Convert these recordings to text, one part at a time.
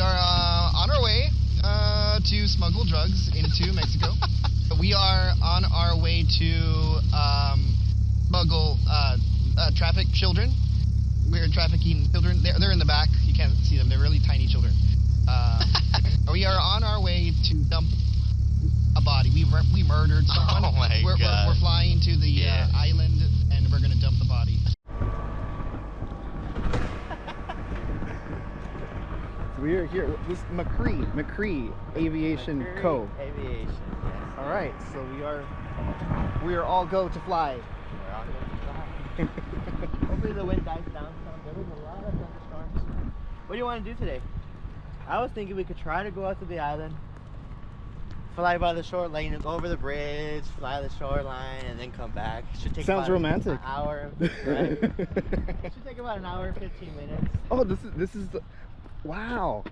are on our way to smuggle drugs into Mexico. We are on our way to smuggle traffic children. We're trafficking children. They're in the back. You can't see them. They're really tiny children. We are on our way to dump a body. We murdered someone. Oh my God. We're flying to the island, and we're gonna dump the body. We are here. This is McCree Aviation Co. Aviation, yes. All right, so we are all go to fly. We're all going to fly. Hopefully the wind dies down some. There was a lot of thunderstorms. What do you want to do today? I was thinking we could try to go out to the island, fly by the shoreline, go over the bridge, fly the shoreline, and then come back. Should take Sounds about romantic. An hour, right? It should take about an hour, 15 minutes. Oh, this is the wow.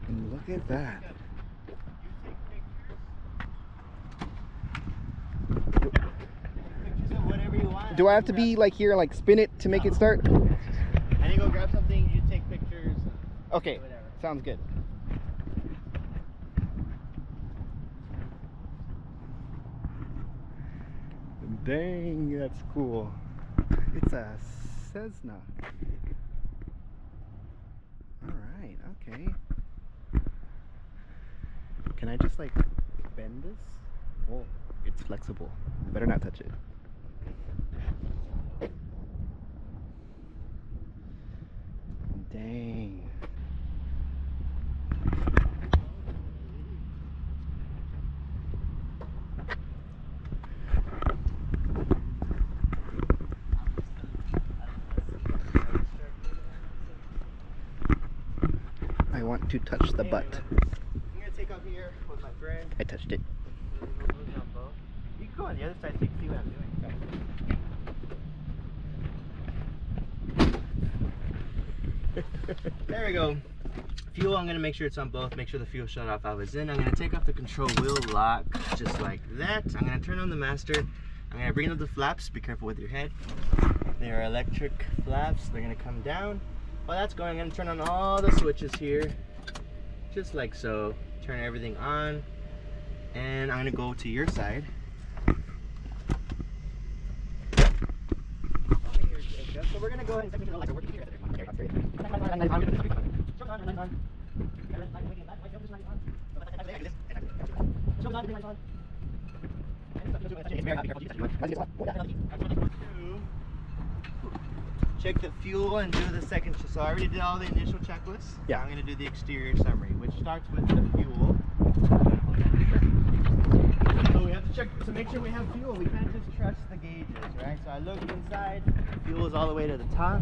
And look at that. Pictures of whatever you want. Do I have to be like here, like spin it to make it start? And you go grab something, you take pictures. Okay, Whatever. sounds good. Dang, that's cool. It's a Cessna. Alright, okay. Can I just like bend this? Oh, it's flexible. I better not touch it. Dang. I want to touch the butt. I'm gonna take off here with my friend. I touched it. You can go on the other side so you can see what I'm doing. There we go. Fuel, I'm gonna make sure it's on both. Make sure the fuel shut off valve is in. I'm gonna take off the control wheel lock just like that. I'm gonna turn on the master. I'm gonna bring up the flaps. Be careful with your head. They are electric flaps. They're gonna come down. While that's going, I'm gonna turn on all the switches here, just like so. Turn everything on, and I'm gonna go to your side. So we're gonna go ahead and take control like we're working together. Check the fuel and do the second. So I already did all the initial checklists. Yeah. I'm gonna do the exterior summary, which starts with the fuel. So we have to check to make sure we have fuel. We can't just trust the gauges, right? So I looked inside. Fuel is all the way to the top.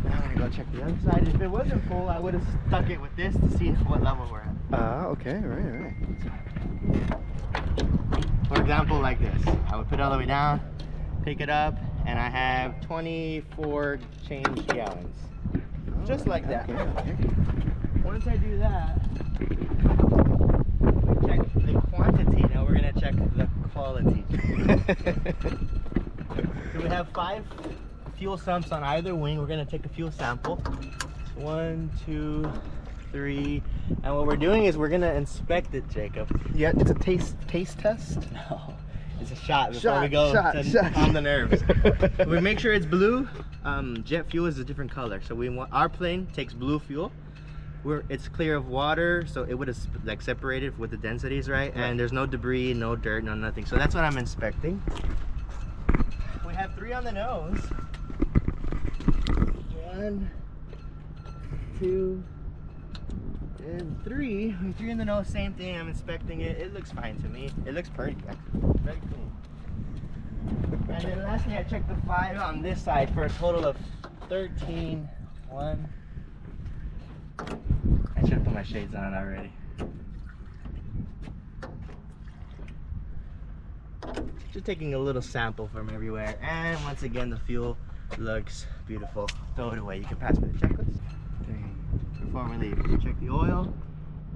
Now I'm gonna go check the other side. If it wasn't full, I would have stuck it with this to see what level we're at. Okay, right. For example, like this. I would put it all the way down, pick it up, and I have 24 change gallons. Just like that. Okay. Once I do that, we check the quantity. Now we're gonna check the quality. So we have 5 fuel sumps on either wing. We're gonna take a fuel sample. 1, 2, 3. And what we're doing is we're gonna inspect it, Jacob. Yeah, it's a taste test. No, it's a shot before we go to calm the nerves. We make sure it's blue. Jet fuel is a different color, so we want our plane takes blue fuel. It's clear of water, so it would have like separated with the densities, right? And there's no debris, no dirt, no nothing. So that's what I'm inspecting. We have 3 on the nose. 1, 2, and 3. 3 in the nose, same thing. I'm inspecting it. It looks fine to me. It looks pretty, actually. Very cool. And then lastly, I checked the 5 on this side for a total of 13. 1. I should have put my shades on already. Just taking a little sample from everywhere. And once again, the fuel looks beautiful. Throw it away. You can pass me the checklist. Before we leave, check the oil.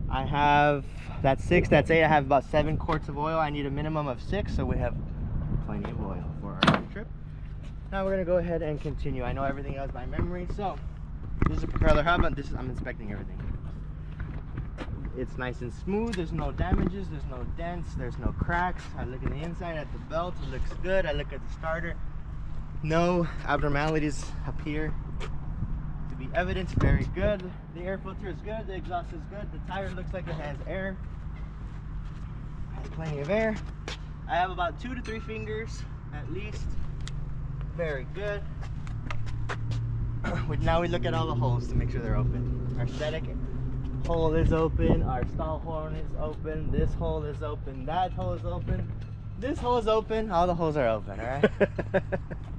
I have, that's 6, that's 8. I have about 7 quarts of oil. I need a minimum of 6, so we have plenty of oil for our trip. Now we're gonna go ahead and continue. I know everything else by memory, so this is a propeller hub, and I'm inspecting everything. It's nice and smooth. There's no damages. There's no dents. There's no cracks. I look at the inside at the belt. It looks good. I look at the starter. No abnormalities appear to be evident. Very good. The air filter is good. The exhaust is good. The tire looks like it has air. Has plenty of air. I have about 2 to 3 fingers at least. Very good. Now we look at all the holes to make sure they're open. Our static hole is open. Our stall horn is open. This hole is open. That hole is open. This hole is open. All the holes are open, alright?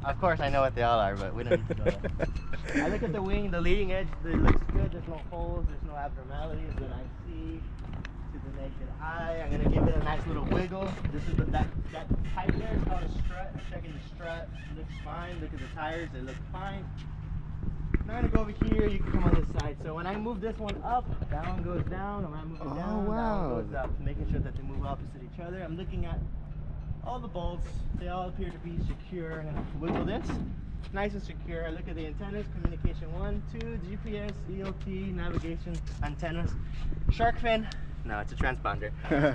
Of course I know what they all are, but we don't need to know that. I look at the wing, the leading edge, it looks good. There's no holes, there's no abnormalities that I see to the naked eye. I'm gonna give it a nice little wiggle. This is that pipe there is called a strut. I'm checking the strut. It looks fine. Look at the tires, they look fine. Now I'm gonna go over here, you can come on this side. So when I move this one up, that one goes down, and when I move it down, that one goes up. Making sure that they move opposite each other. I'm looking at all the bolts, they all appear to be secure. I'm gonna wiggle this, nice and secure. I look at the antennas, communication 1, 2, GPS, ELT, navigation, antennas, shark fin, no, it's a transponder.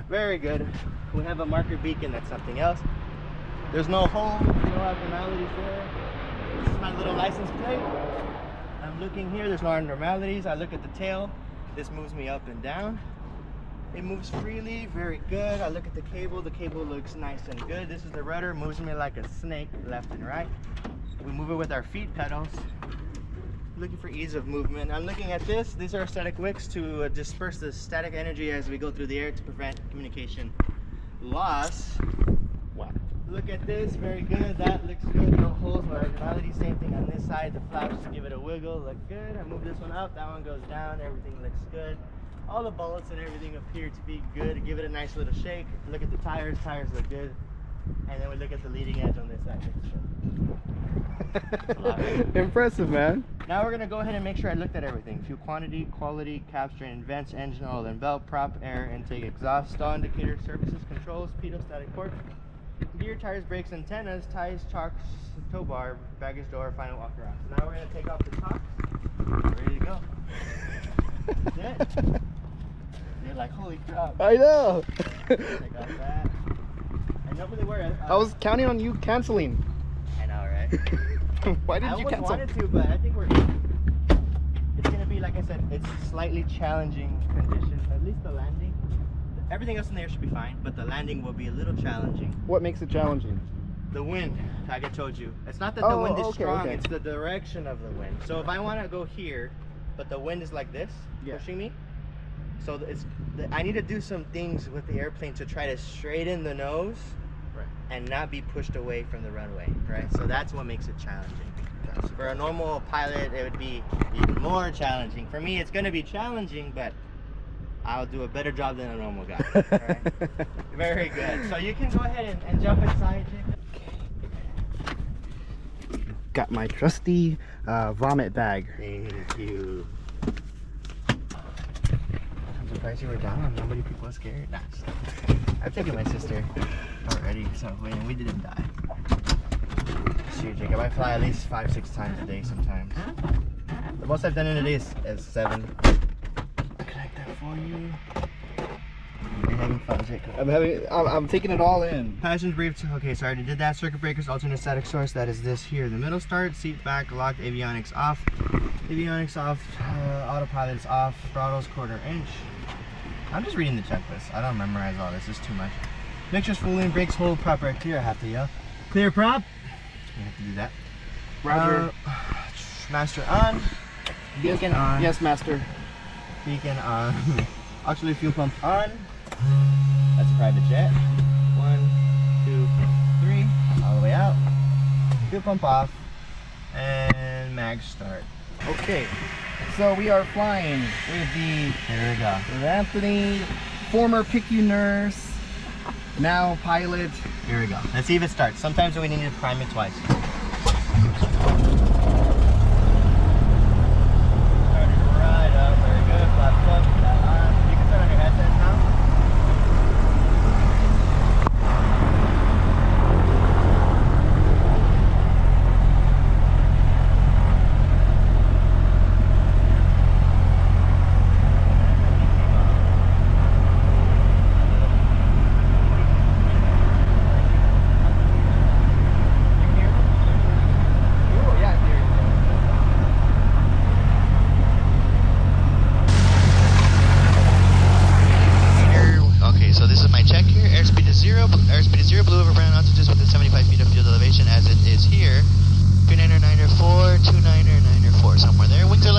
Very good. We have a marker beacon, that's something else. There's no hole, no abnormalities there. This is my little license plate. I'm looking here, there's no abnormalities. I look at the tail, this moves me up and down. It moves freely, very good. I look at the cable looks nice and good. This is the rudder, moves me like a snake left and right. We move it with our feet pedals. Looking for ease of movement. I'm looking at this. These are static wicks to disperse the static energy as we go through the air to prevent communication loss. Wow. Look at this, very good. That looks good, no holes, no abnormalities. Same thing on this side. The flaps give it a wiggle, look good. I move this one up, that one goes down, everything looks good. All the bolts and everything appear to be good. Give it a nice little shake. Look at the tires look good. And then we look at the leading edge on this side. Impressive, man. Now we're gonna go ahead and make sure I looked at everything. Fuel quantity, quality, cap strain, vents, engine oil and belt, prop, air, intake, exhaust, stall indicator, services, controls, pedo, static port, gear, tires, brakes, antennas, ties, chocks, tow bar, baggage door, final walk around. So now we're gonna take off the top. Ready to go. That's it. You're like, holy crap. I know. Take off that. I normally wear it. I was counting on you canceling. I know, right? Why did you cancel? I wanted to, but I think we're good. It's gonna be, like I said, it's slightly challenging conditions. At least the landing. Everything else in there should be fine, but the landing will be a little challenging. What makes it challenging? The wind, like I told you. It's not that the wind is strong, okay. it's the direction of the wind. So if I want to go here, but the wind is like this, pushing me, so I need to do some things with the airplane to try to straighten the nose and not be pushed away from the runway, right? So that's what makes it challenging. For a normal pilot, it would be even more challenging. For me, it's going to be challenging, but I'll do a better job than a normal guy. Right? Very good. So you can go ahead and jump inside, Jacob. Got my trusty vomit bag. Thank you. I'm surprised you were down. Nobody people are scared. Nah, I've taken my sister already, so we didn't die. Shoot, Jacob, I fly at least 5-6 times a day sometimes. The most I've done in a day is 7. Connect that for you. You're having fun, Jacob. I'm taking it all in. Passenger brief. Okay, so I already did that. Circuit breakers, alternate static source. That is this here. The middle start, seat back, locked, avionics off. Avionics off, autopilot is off, throttles 1/4 inch. I'm just reading the checklist. I don't memorize all this. It's too much. Mixtures full in, brakes hold, prop right clear. I have to yell. Clear prop. You have to do that. Roger. Master on. Beacon on. Yes, master. Beacon on. Auxiliary fuel pump on. That's a private jet. 1, 2, 3. All the way out. Fuel pump off. And mag start. Okay. So we are flying with the Here we go. Anthony, former PICU nurse, now pilot. Here we go. Let's see if it starts. Sometimes we need to prime it twice. Started right up. Very good. Flaps up. That on. You can turn on your headset now.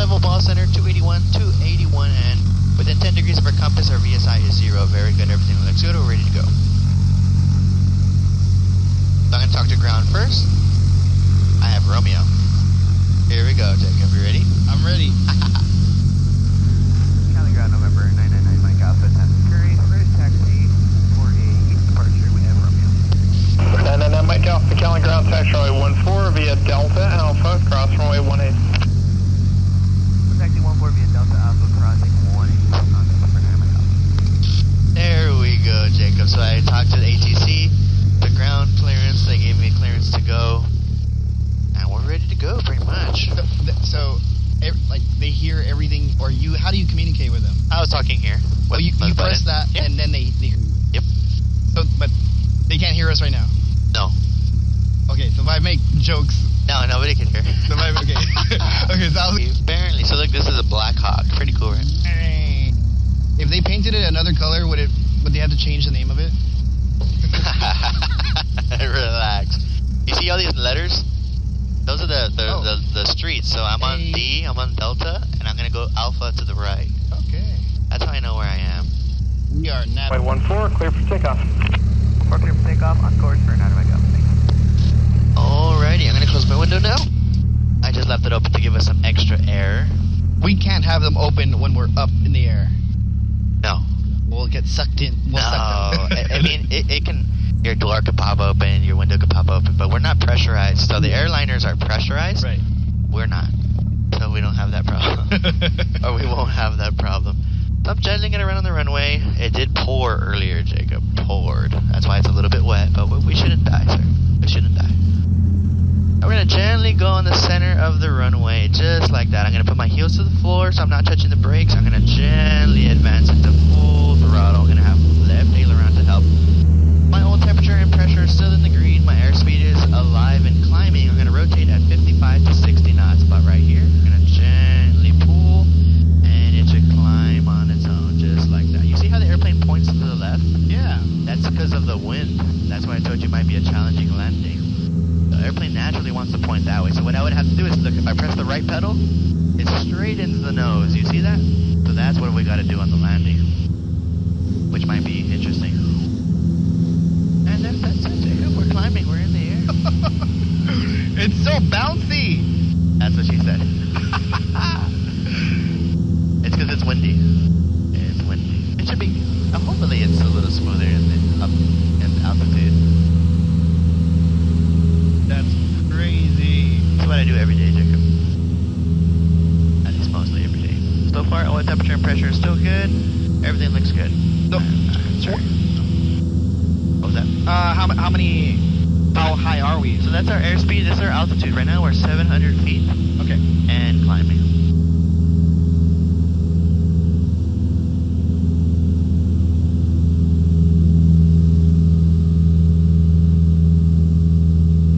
level ball center, 281, 281, and within 10 degrees of our compass, our VSI is 0. Very good, everything looks good, we're ready to go. So I'm going to talk to ground first. I have Romeo. Here we go, Jacob, you ready? I'm ready. Cali ground November 999 Mike Alpha, Santa Curry, British taxi, 48 east departure, we have Romeo. 999 Mike Alpha, Cali ground taxi runway 14 via Delta Alpha, cross runway 18. Taxi 14 via Delta Alpha, crossing 18 on November 9 Mike Alpha. There we go, Jacob. So I talked to the ATC, the ground clearance, they gave me clearance to go, and we're ready to go pretty much. So, like, they hear everything, or you, how do you communicate with them? I was talking here. Oh, you press that, Yep. and then they hear you. Yep. So, but they can't hear us right now. No. Okay, so if I make jokes, No, nobody can hear. so if I, okay. Okay, so I was, Apparently. So look, this is a Black Hawk. Pretty cool, right? if they painted it another color, would they have to change the name of it? Relax. You see all these letters? Those are the streets. So I'm on D, I'm on Delta, and I'm gonna go Alpha to the right. Okay. That's how I know where I am. We are now. Runway 14, clear for takeoff. 4 clear for takeoff, on course for 9 Mike Alpha, thanks. Alrighty, I'm gonna close my window now. I just left it open to give us some extra air. We can't have them open when we're up in the air. No. We'll get sucked in. We'll No. suck them. I mean, it can. Your door could pop open, your window could pop open, but we're not pressurized. So the airliners are pressurized. Right. We're not. So we don't have that problem. Or we won't have that problem. So I'm gently going to run on the runway. It did pour earlier, Jacob. Poured. That's why it's a little bit wet, but we shouldn't die, sir. We shouldn't die. We're going to gently go on the center of the runway, just like that. I'm going to put my heels to the floor so I'm not touching the brakes. I'm going to gently advance into full throttle. I'm going to have left aileron to help. My old temperature and pressure is still in the green. My airspeed is alive and climbing. I'm going to rotate at 55 to 60 knots, about right here. I'm going to gently pull, and it should climb on its own, just like that. You see how the airplane points to the left? Yeah. That's because of the wind. That's why I told you it might be a challenging landing. The airplane naturally wants to point that way. So what I would have to do is, look, if I press the right pedal, it's straight into the nose. You see that? So that's what we got to do on the landing, which might be interesting. And that's it, Jacob. We're climbing. We're in the air. It's so bouncy. That's what she said. It's because it's windy. It's windy. It should be. Hopefully, it's a little smoother in altitude. That's crazy. That's what I do every day, Jacob. At least mostly every day. So far, oil temperature and pressure is still good. Everything looks good. So, Sure. What was that? how high are we? So that's our airspeed. This is our altitude. Right now, we're 700 feet Okay. and climbing.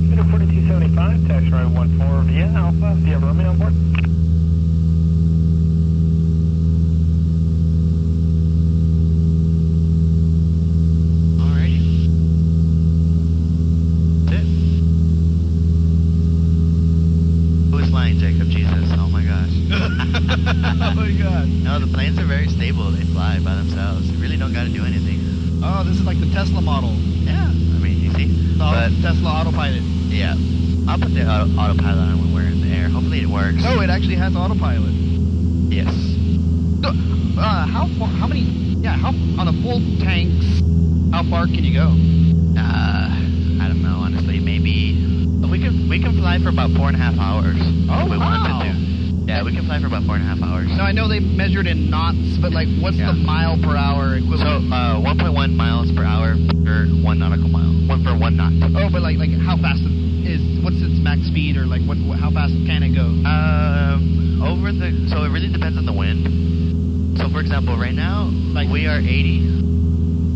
Speed of 4275, taxi runway 14 via Alpha. Do you have Romeo on board? Alrighty. That's it. Who's flying, Jacob? Jesus. Oh my gosh. Oh my god. No, the planes are very stable. They fly by themselves. You really don't got to do anything. Oh, this is like the Tesla model. Yeah. I mean, you see? But Tesla autopilot. yeah, I'll put the autopilot on when we're in the air. Hopefully it works. No, it actually has autopilot. Yes. So, how on a full tank, how far can you go? I don't know, honestly. Maybe we can fly for about 4.5 hours. Oh, if we wanted wow. to. Yeah, we can fly for about 4.5 hours. No, I know they measured in knots, but like, what's Yeah. the mile per hour So, equivalent? 1.1 miles per hour for 1 nautical mile. 1 for 1 knot. Oh, but like how fast what's its max speed, or like how fast can it go? So it really depends on the wind. So for example, right now, like we are 80.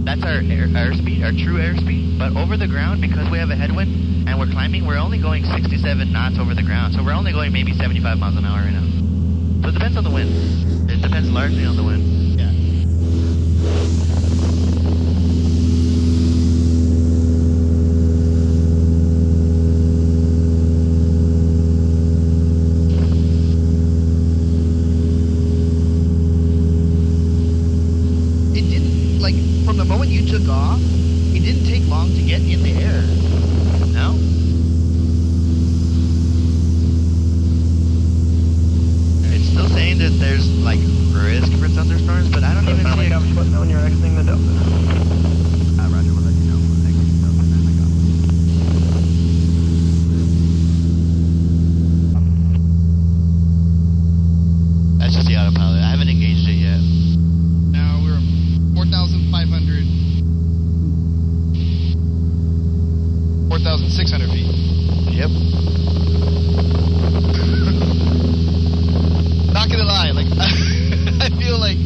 That's our airspeed, our true airspeed. But over the ground, because we have a headwind and we're climbing, we're only going 67 knots over the ground. So we're only going maybe 75 miles an hour right now. So it depends on the wind. It depends largely on the wind. Yeah. moment you took off, it didn't take long to get in the air. No? It's still saying that there's like risk for thunderstorms, but I don't even see it. Let me know when you're exiting the Delta. Roger, we'll let you know. Thank you. Delta 9 Mike Alpha. That's just the autopilot. I haven't engaged it yet. Now we're 4,500. 4,600 feet. Yep. Not gonna lie, like I feel like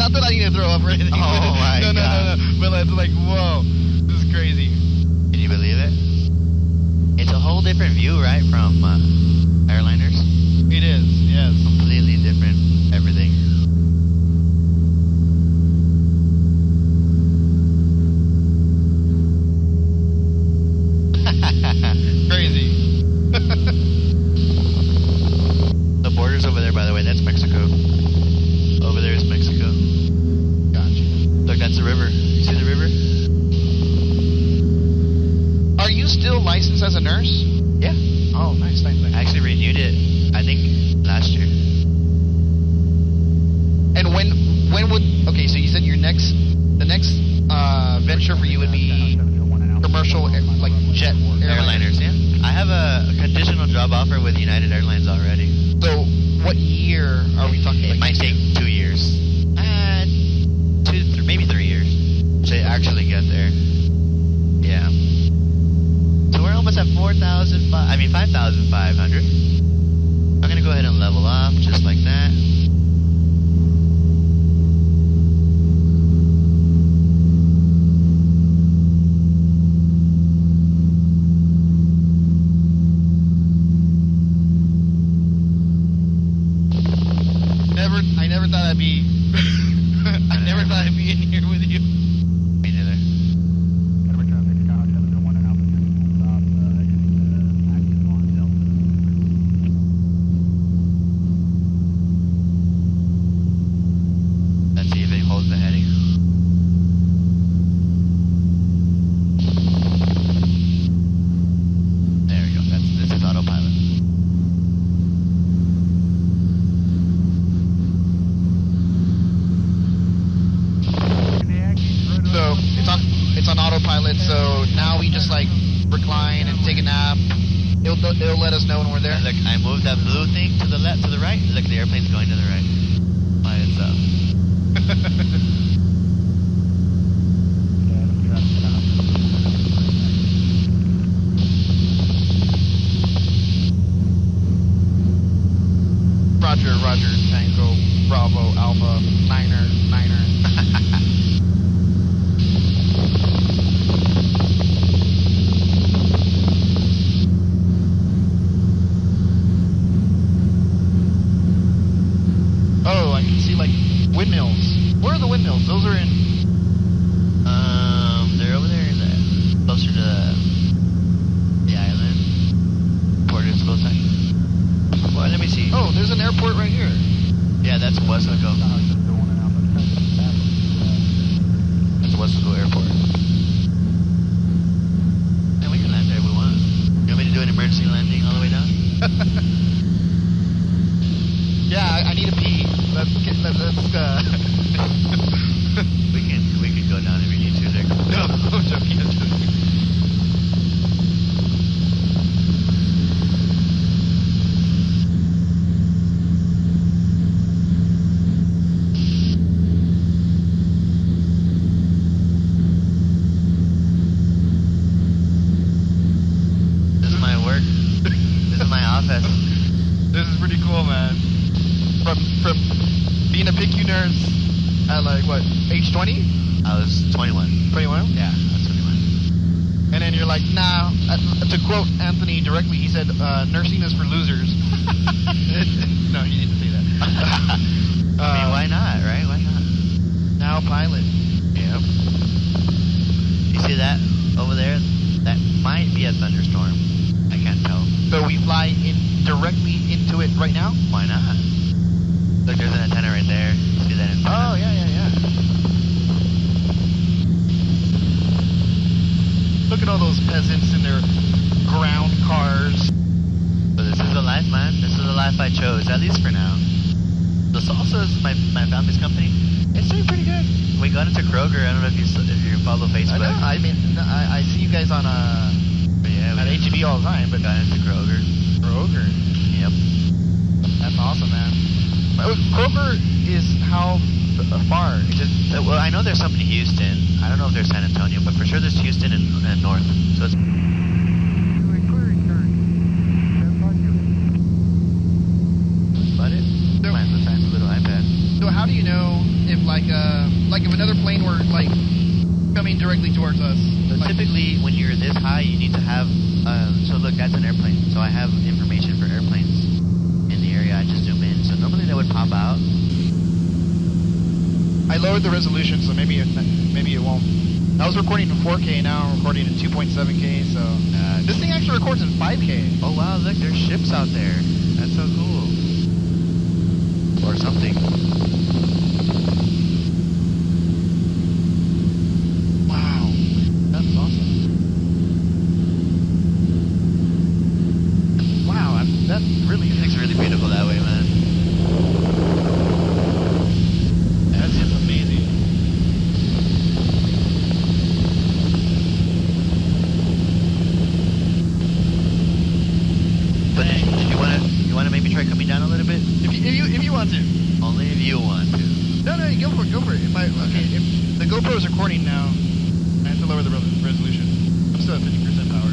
not that I need to throw up or anything. Oh my no, God. No. But it's like, whoa, this is crazy. Can you believe it? It's a whole different view, right, from airliners? It is, yes. Completely different everything. Crazy. The border's over there, by the way. That's Mexico. Over there is Mexico. Gotcha. Look, that's the river. You see the river? Are you still licensed as a nurse? Yeah. Oh, nice. I actually renewed it, I think, last year. And when would, okay, so you said the next venture for you would be commercial, like jet Airliners, yeah. I have a conditional job offer with United Airlines already. So what year are we talking? It might take 2 years. 2, maybe 3 years to actually get there. Yeah. So we're almost at 5,500. I'm gonna go ahead and level up just like that. I never thought I'd be I never thought I'd be in here with you. Me neither. Customer traffic, Scott 701 and Alpha 10 stop, exiting the active on Delta. Let's see if it holds the heading. There we go. This is autopilot. So it's on autopilot. So now we just like recline and take a nap. It'll let us know when we're there. Look, I moved that blue thing to the left, to the right. Look, the airplane's going to the right by itself. Roger, Tango, Bravo, Alpha, Niner. Oh, I can see like windmills. Where are the windmills? Those are in. They're over there, closer to the island. Port is close. Well, let me see. Oh, there's an airport right here. Yeah, that's Wesleco. That's Wesleco Airport. And we can land there if we want. You want me to do an emergency landing all the way down? Yeah, I need to pee. Let's we can go down if we need to, Nick. No, I'm joking. This is my work. This is my office. This is pretty cool, man. From being a PICU nurse at like what, age 20? I was 21. 21? Yeah, I was 21. And then you're like, nah. To quote Anthony directly, he said, nursing is for losers. No, he didn't say that. I mean, why not, right? Why not? Now pilot. Yep. You see that over there? That might be a thunderstorm. I can't tell. So we fly directly into it right now? Why not? Look, there's an antenna right there. See that antenna? Oh, yeah. Look at all those peasants in their ground cars. So this is the life, man. This is the life I chose, at least for now. The Salsa is my family's company. It's doing pretty good. We got into Kroger. I don't know if you follow Facebook. I know. I mean, I see you guys on Yeah, at HEB all the time, but got into Kroger. Kroger. Yep. That's awesome, man. Kroger is how far? Well, I know there's some in Houston. I don't know if there's San Antonio, but for sure there's Houston and North. So it's but it. The fancy little iPad. So how do you know if if another plane were like coming directly towards us? So Like, typically, when you're this high, you need to have. So look, that's an airplane. So I have information for airplanes in the area. I just zoom in. So normally they would pop out. I lowered the resolution, so maybe it won't. I was recording in 4K, now I'm recording in 2.7K, so this thing actually records in 5K. Oh wow, look, there's ships out there. That's so cool. Or something. Wow, that's awesome. Wow, that really It looks really beautiful that way, man. that's just amazing. But you wanna maybe try coming down a little bit? If you want to. Only if you want to. No, go for it. If the GoPro is recording now, I have to lower the resolution. I'm still at 50% power.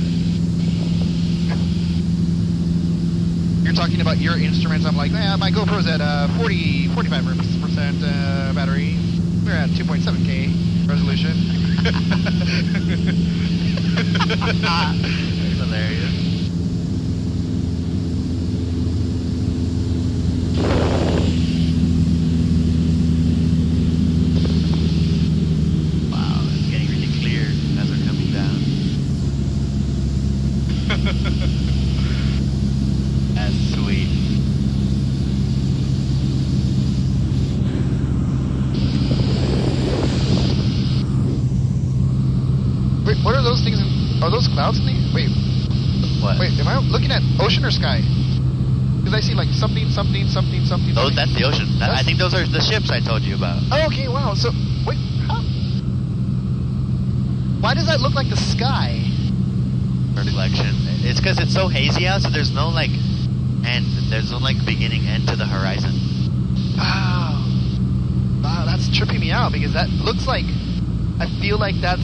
You're talking about your instruments. I'm like, my GoPro's at 45% battery. We're at 2.7K resolution. It's hilarious. Wow, it's getting really clear as we're coming down. That's sweet. Wait, what are those things? Are those clouds in the? Wait, What? am I looking at ocean or sky? Because I see like something. Oh, something. that's the ocean. I think those are the ships I told you about. Oh, okay, wow. So, wait, how? Why does that look like the sky? Reflection. It's because it's so hazy out, so there's no like end. There's no like beginning end to the horizon. Wow. Wow, that's tripping me out because that looks like, I feel like that's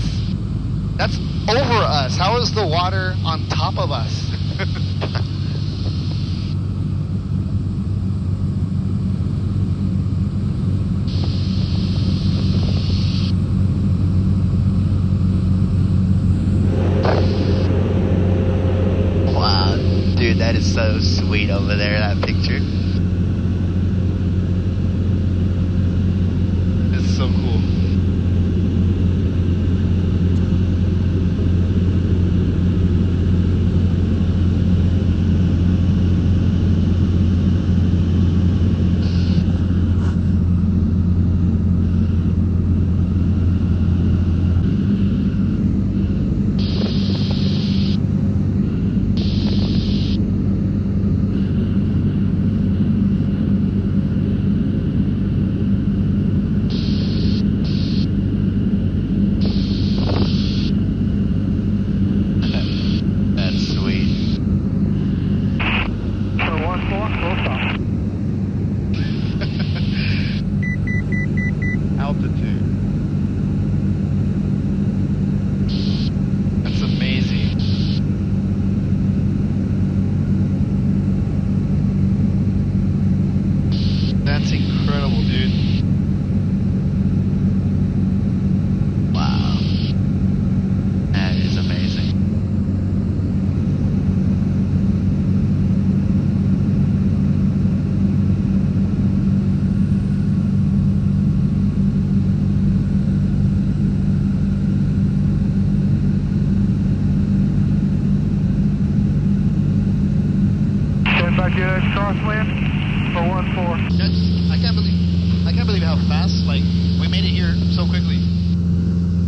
over us. How is the water on top of us? Wow, dude, that is so sweet over there, that picture. It's so cool. That's sweet. For 1-4, full stop. Altitude. That's amazing. That's incredible, dude. Wow. That is amazing. Stand by good, crosswind for 1-4. I can't believe how fast, like, we made it here so quickly.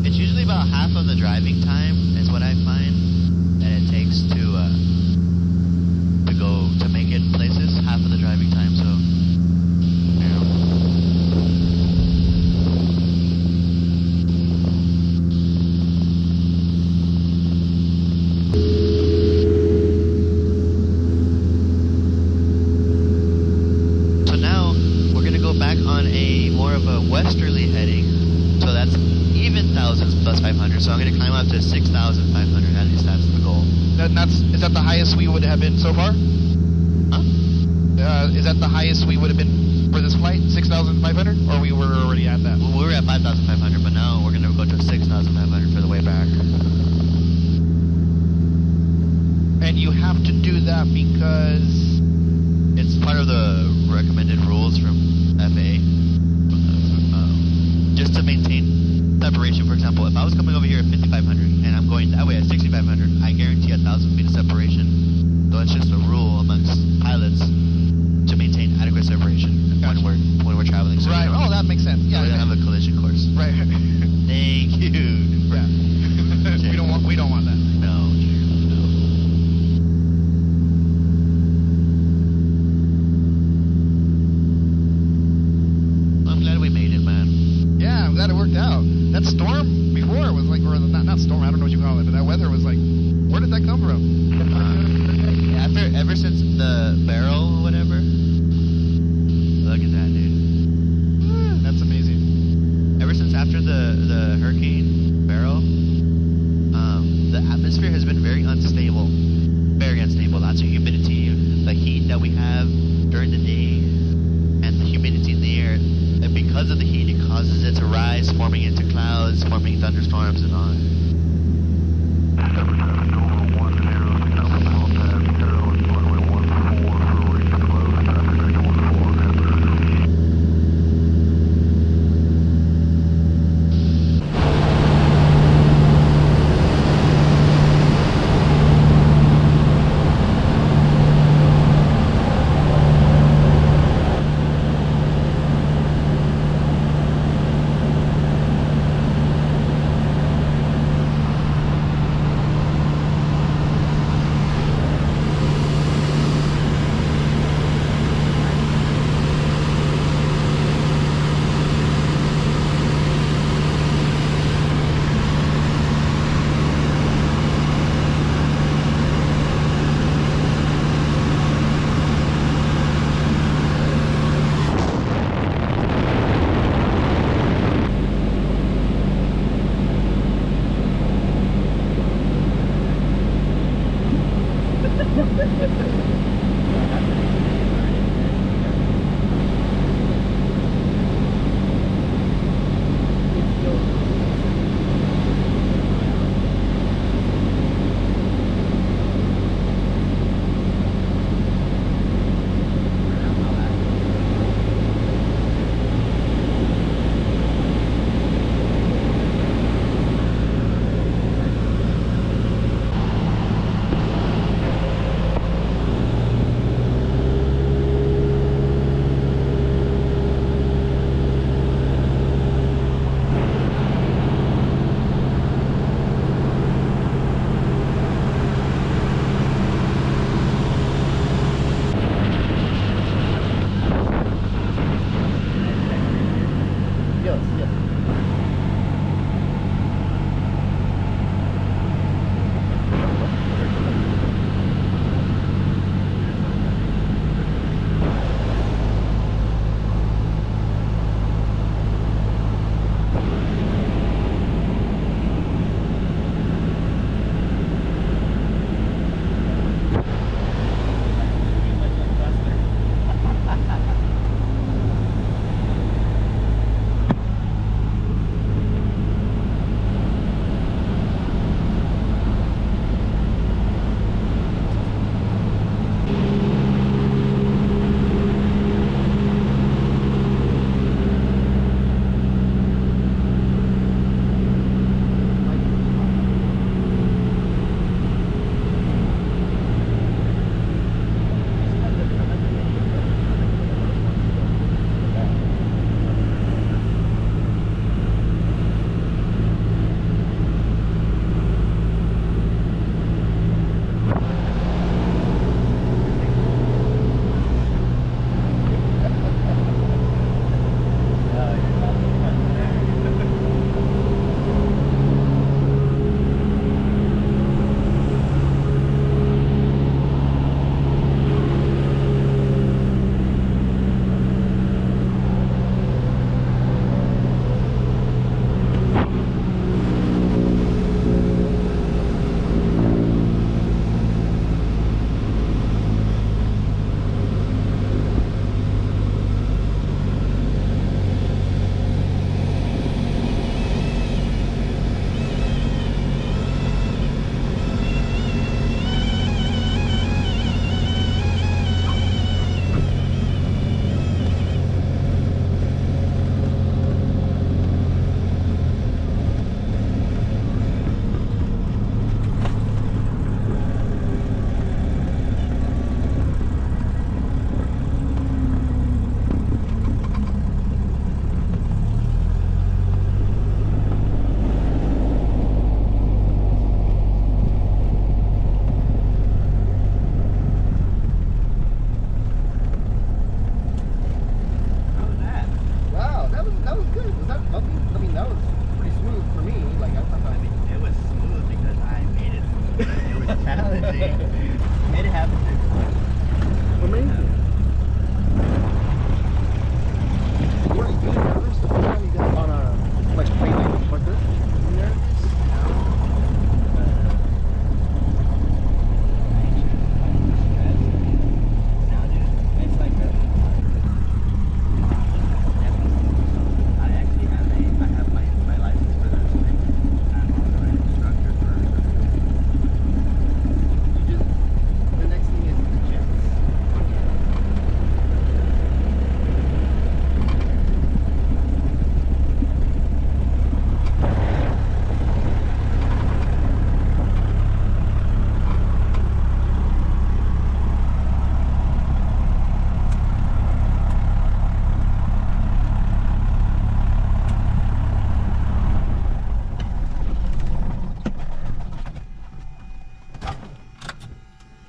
It's usually about half of the driving time is what I find that it takes to make it places, half of the driving time. So. Westerly heading, so that's even thousands plus 500. So I'm going to climb up to 6,500. At least that's the goal. Is that the highest we would have been so far? Huh? Is that the highest we would have been for this flight? 6,500, or we were already at that? Well, we were at 5,500, but now we're going to go to 6,500 for the way back. And you have to do that because it's part of the recommended rules from FAA. Just to maintain separation. For example, if I was coming over here at 5,500 and I'm going that way at 6,500, I guarantee 1,000 feet of separation. So it's just a rule amongst pilots to maintain adequate separation when we're traveling. So right. Oh, that makes sense. Yeah. We don't have a collision course. Right. Thank you. Yeah. we don't want that. No. I'm glad we made it, man. Yeah, I'm glad it worked out. That storm before was like, or not storm, I don't know what you call it, but that weather was like, where did that come from? Ever since the barrel or whatever. Look at that, dude. That's amazing. Ever since after the hurricane barrel, the atmosphere has been very unstable. Very unstable. Lots of humidity. The heat that we have during the day and the humidity in the air. And because of the heat, it causes it to rise, forming into clouds, forming thunderstorms and all.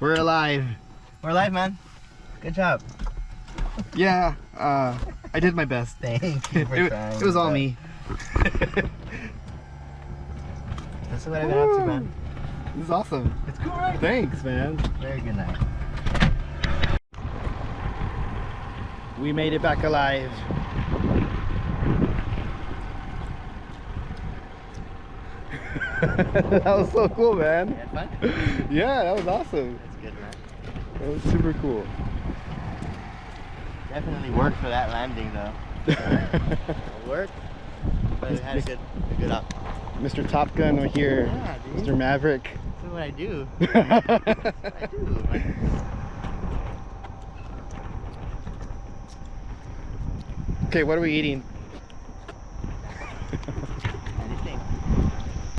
We're alive. We're alive, man. Good job. Yeah, I did my best. Thank you for trying. It was all me. That's what I've been up to, man. This is awesome. It's cool, right? Thanks, man. Very good night. We made it back alive. That was so cool, man. You had fun? Yeah, that was awesome. That's good, man. That was super cool. Definitely worked for that landing, though. It worked, but it had a good up. Mr. Top Gun over here. Yeah, dude. Mr. Maverick. That's what I do. That's what I do, man. Okay, what are we eating?